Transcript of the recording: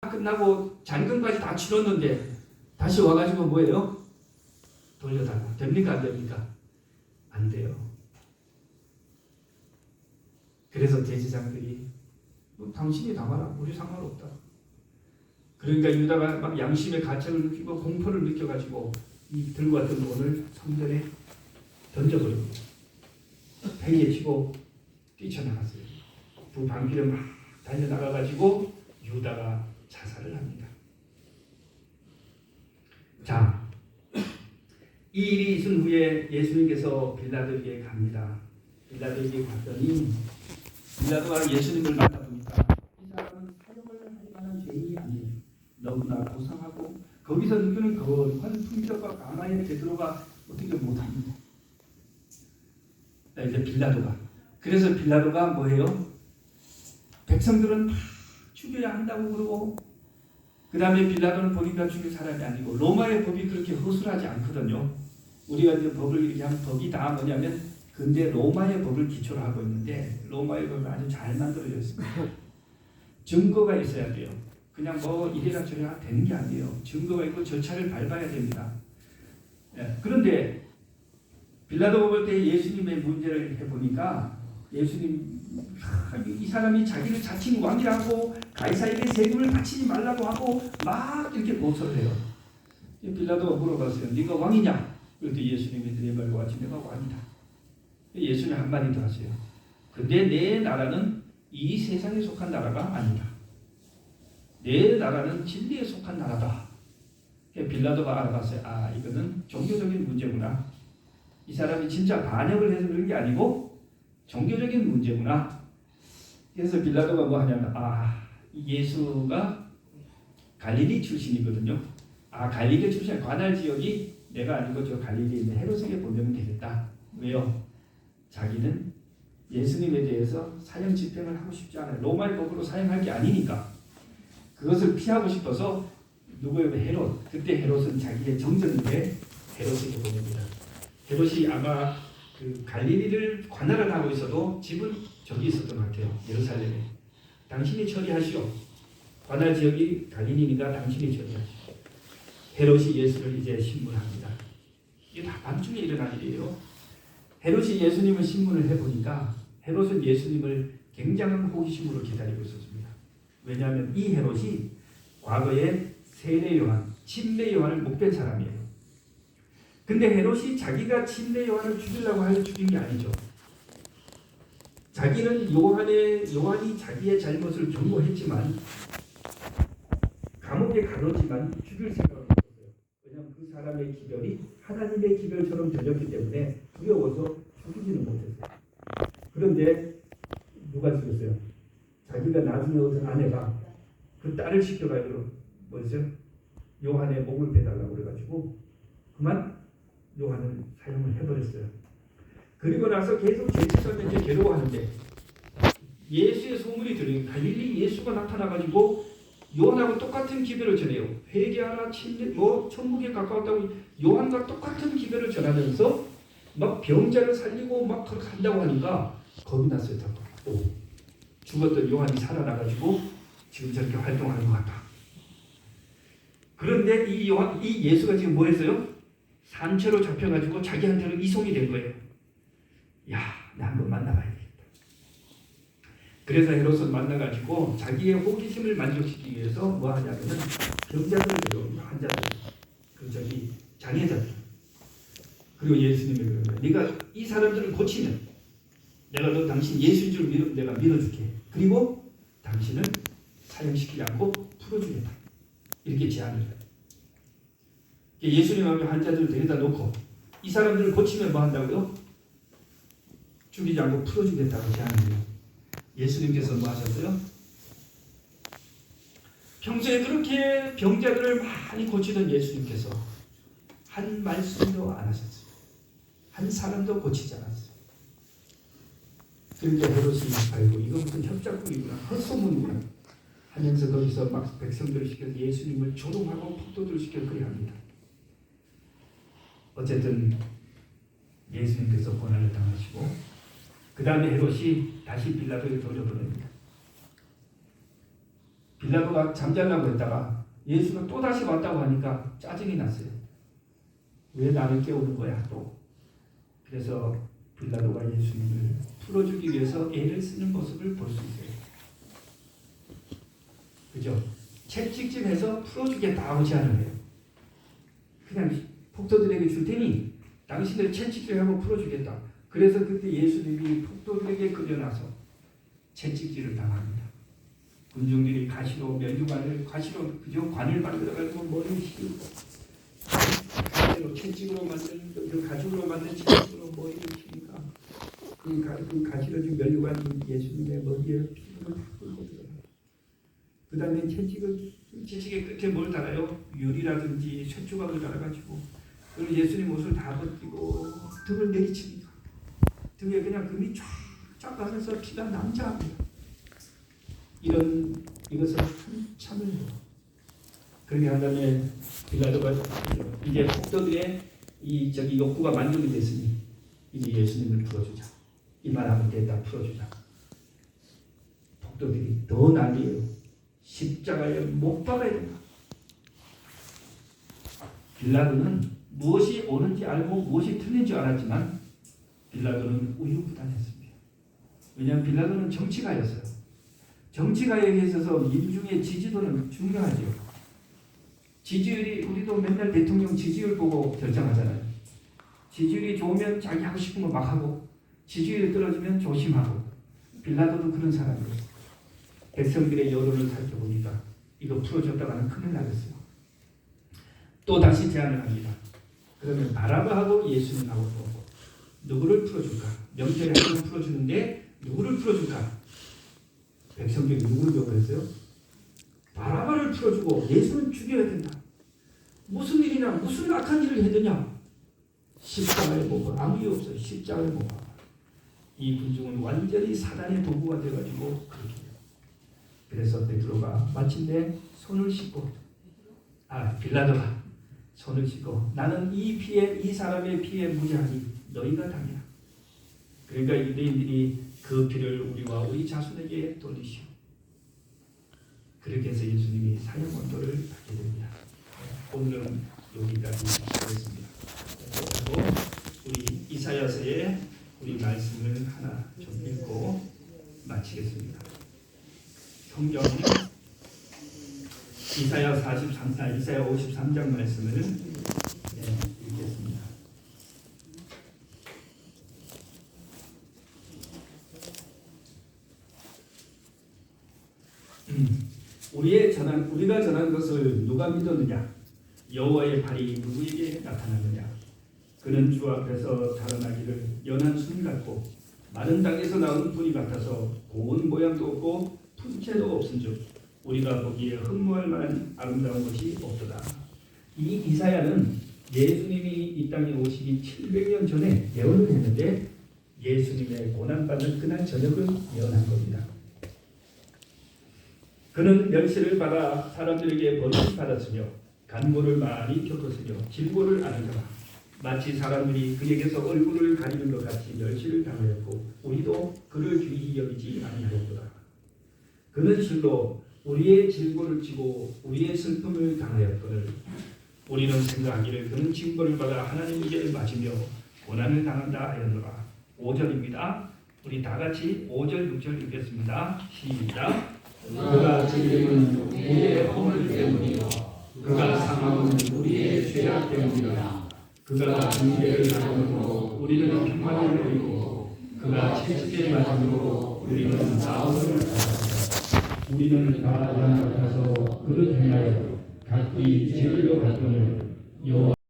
끝나고 잔금까지 다 치렀는데 다시 와가지고 뭐예요? 돌려달라. 됩니까? 안 됩니까? 안 돼요. 그래서 대제사장들이 당신이 담아라. 우리 상관없다. 그러니까 유다가 막 양심의 가책을 느끼고 공포를 느껴가지고 이 들고 왔던 돈을 성전에 던져버리고 팽이에 치고 뛰쳐나갔어요. 그 방길에 막 달려나가가지고 유다가 자살을 합니다. 자, 이 일이 있은 후에 예수님께서 빌라도에게 갑니다. 빌라도에게 갔더니 빌라도가 예수님을 만나보니까 이 사람은 사형을 할 만한 죄인이 아니에요. 너무나 고상하고 거기서 느끼는 거룩한 품격과 가마에 베드로가 어떻게 못합니다. 이제 빌라도가 그래서 빌라도가 뭐예요? 백성들은 다 죽여야 한다고 그러고 그 다음에 빌라도는 보니까 죽일 사람이 아니고 로마의 법이 그렇게 허술하지 않거든요. 우리가 이제 법을 이렇게 하면 법이 다 뭐냐면 근데 로마의 법을 기초로 하고 있는데 로마의 법은 아주 잘 만들어져 있습니다. 증거가 있어야 돼요. 그냥 뭐 이래라 저래라 되는 게 아니에요. 증거가 있고 절차를 밟아야 됩니다. 그런데 빌라도가 볼 때 예수님의 문제를 해보니까 예수님 이 사람이 자기를 자칭 왕이라고 가이사에게 세금을 바치지 말라고 하고 막 이렇게 고소를 해요. 빌라도가 물어봤어요. 네가 왕이냐? 그랬더니 예수님이 드리말과 같이 내가 왕이다. 예수님 한마디 더 하세요. 근데 내 나라는 이 세상에 속한 나라가 아니다. 내 나라는 진리에 속한 나라다. 빌라도가 알아봤어요. 아, 이거는 종교적인 문제구나. 이 사람이 진짜 반역을 해서 그런 게 아니고 종교적인 문제구나. 그래서 빌라도가 뭐 하냐면 예수가 갈릴리 출신이거든요. 갈릴리 출신 관할 지역이 내가 아니고 저 갈릴리에 있는 헤롯에게 보내면 되겠다. 왜요? 자기는 예수님에 대해서 사형 집행을 하고 싶지 않아요. 로마의 법으로 사형할 게 아니니까. 그것을 피하고 싶어서 누구예요? 헤롯. 그때 헤롯은 자기의 정전인데 헤롯에게 보냅니다. 헤롯이 아마 그 갈릴리를 관할을 하고 있어도 집은 저기 있었던 것 같아요. 예루살렘에. 당신이 처리하시오. 관할 지역이 갈릴리니까 당신이 처리하시오. 헤롯이 예수를 이제 신문합니다. 이게 다 밤중에 일어난 일이에요. 헤롯이 예수님을 신문을 해보니까 헤롯은 예수님을 굉장한 호기심으로 기다리고 있었습니다. 왜냐하면 이 헤롯이 과거에 세례 요한, 침례 요한을 못 뵌 사람이에요. 근데 헤롯이 자기가 침례 요한을 죽이려고 하여 죽인 게 아니죠. 자기는 요한이 자기의 잘못을 경고했지만 감옥에 가뒀지만 죽일 생각을 없었어요. 왜냐하면 그 사람의 기별이 하나님의 기별처럼 들렸기 때문에 두려워서 죽이지는 못했어요. 그런데 누가 죽였어요? 자기가 나중에 얻은 아내가 그 딸을 시켜가지고 뭐죠? 요한의 목을 빼달라고 그래가지고 그만 요한을 사형을 해버렸어요. 그리고 나서 계속 제치사면제 괴로워하는데 예수의 소문이 들려요. 갈릴리 예수가 나타나가지고 요한하고 똑같은 기별을 전해요. 회개하라, 천국에 가까웠다고 요한과 똑같은 기별을 전하면서 막 병자를 살리고 막 그렇게 한다고 하니까 겁이 났어요. 죽었던 요한이 살아나가지고 지금 저렇게 활동하는 것 같다. 그런데 이 예수가 지금 뭐 했어요? 산채로 잡혀가지고 자기한테로 이송이 된 거예요. 나 한번 만나봐야 되겠다. 그래서 헤롯은 만나가지고 자기의 호기심을 만족시키기 위해서 뭐 하냐면은 병자들을 데려옵니다. 환자들, 장애자들. 그리고 예수님이 그러는 거예요. 네가 이 사람들을 고치면 내가 너 당신 예수인 줄 믿으면 내가 믿어줄게. 그리고 당신을 사형시키지 않고 풀어주겠다. 이렇게 제안을 해요. 예수님 앞에 환자들을 데려다 놓고 이 사람들을 고치면 뭐 한다고요? 죽이지 않고 풀어주겠다고 제안을 해요. 예수님께서 뭐 하셨어요? 평소에 그렇게 병자들을 많이 고치던 예수님께서 한 말씀도 안 하셨어요. 한 사람도 고치지 않았어요. 그런데 헤롯이 아이고 이거 무슨 협작꾼이구나, 헛소문이구나 하면서 거기서 막 백성들을 시켜서 예수님을 조롱하고 폭도들을 시켜 그래 합니다. 어쨌든 예수님께서 고난을 당하시고 그 다음에 헤롯이 다시 빌라도에 돌려보냅니다. 빌라도가 잠자려고 했다가 예수가 또 다시 왔다고 하니까 짜증이 났어요. 왜 나를 깨우는 거야 또. 그래서 빌라도가 예수님을 풀어주기 위해서 애를 쓰는 모습을 볼 수 있어요. 그죠? 채찍질해서 풀어주겠다고 제안을 해요. 그냥 폭도들에게 줄 테니 당신들 채찍질하고 풀어주겠다. 그래서 그때 예수님이 폭도들에게 끌려나서 채찍질을 당합니다. 군중들이 가시로 가시로 그죠? 관을 만들어가지고 머리를 씌우고 가시로 채찍으로 만든 그 가죽으로 만든 채찍으로 머리를 씌니까 그 가시로 지금 면류관 예수님의 머리에 피부를 다 뚫고 들어가요. 그 다음에 채찍의 끝에 뭘 달아요? 유리라든지 쇠조각을 달아가지고 그리고 예수님 옷을 다 벗기고 등을 내리칩니다. 등에 그냥 금이 쫙 가면서 피가 낭자합니다. 이것을 한참을 해요. 그렇게 한 다음에 빌라도가 이제 폭도들의 욕구가 만족이 됐으니 이제 예수님을 풀어주자. 이 말하면 됐다. 풀어주자. 폭도들이 더 난리예요. 십자가에 못 박아야 된다. 빌라도는 무엇이 옳은지 알고 무엇이 틀린지 알았지만 빌라도는 우유부단했습니다. 왜냐하면 빌라도는 정치가였어요. 정치가에게 있어서 민중의 지지도는 중요하죠. 지지율이 우리도 맨날 대통령 지지율 보고 결정하잖아요. 지지율이 좋으면 자기 하고 싶은 거 막 하고 지지율이 떨어지면 조심하고 빌라도도 그런 사람이에요. 백성들의 여론을 살펴보니까 이거 풀어줬다가는 큰일 나겠어요. 또 다시 제안을 합니다. 그러면 바라바하고 예수님하고 누구를 풀어줄까? 명절에 한 번 풀어주는데 누구를 풀어줄까? 백성들이 누구를 요구했어요? 바라바를 풀어주고 예수는 죽여야 된다. 무슨 일이냐? 무슨 악한 일을 했느냐? 십자가에 못 박아. 아무 이유 없어요. 십자가에 못 박아. 이 군중은 완전히 사단의 도구가 돼가지고 그렇게 해요. 그래서 베드로가 마침내 손을 씻고 빌라도가 손을 씻고 나는 이 사람의 피에 무죄하니 너희가 당해라. 그러니까 유대인들이 그 피를 우리와 우리 자손에게 돌리시오. 그렇게 해서 예수님이 사형 언도를 받게 됩니다. 오늘은 여기까지 하겠습니다. 그리고 우리 이사야서의 우리 말씀을 하나 좀 읽고 마치겠습니다. 성경 이사야 53장 말씀을 읽겠습니다. 우리가 전한 것을 누가 믿었느냐? 여호와의 발이 누구에게 나타나느냐? 그는 주 앞에서 자라나기를 연한 순 같고 마른 땅에서 나온 뿌리 같아서 고운 모양도 없고 품체도 없은즉 우리가 보기에 흠모할 만한 아름다운 것이 없도다. 이 이사야는 예수님이 이 땅에 오시기 700년 전에 예언을 했는데 예수님의 고난받는 그날 저녁을 예언한 겁니다. 그는 멸시를 받아 사람들에게 버림받았으며 간고를 많이 겪었으며 질고를 앓은 자라. 마치 사람들이 그에게서 얼굴을 가리는 것 같이 멸시를 당하였고 우리도 그를 귀히 여기지 아니하였도다. 그는 실로 우리의 질고를 지고 우리의 슬픔을 당하였거늘 우리는 생각하기를 그는 징벌을 받아 하나님에게 맞으며 고난을 당한다 하였노라. 5절입니다. 우리 다 같이 5절 6절 읽겠습니다. 시작. 그가 질림은 우리의 허물 때문이요 그가 상함은 우리의 죄악 때문이라. 그가 징계를 받음으로 우리는 평안을 누리고 그가 채찍에 맞음으로 우리는 나음을 받았다. 우리는 다 양 같아서 그를 행하여 각기 제일로 갔거늘 여호와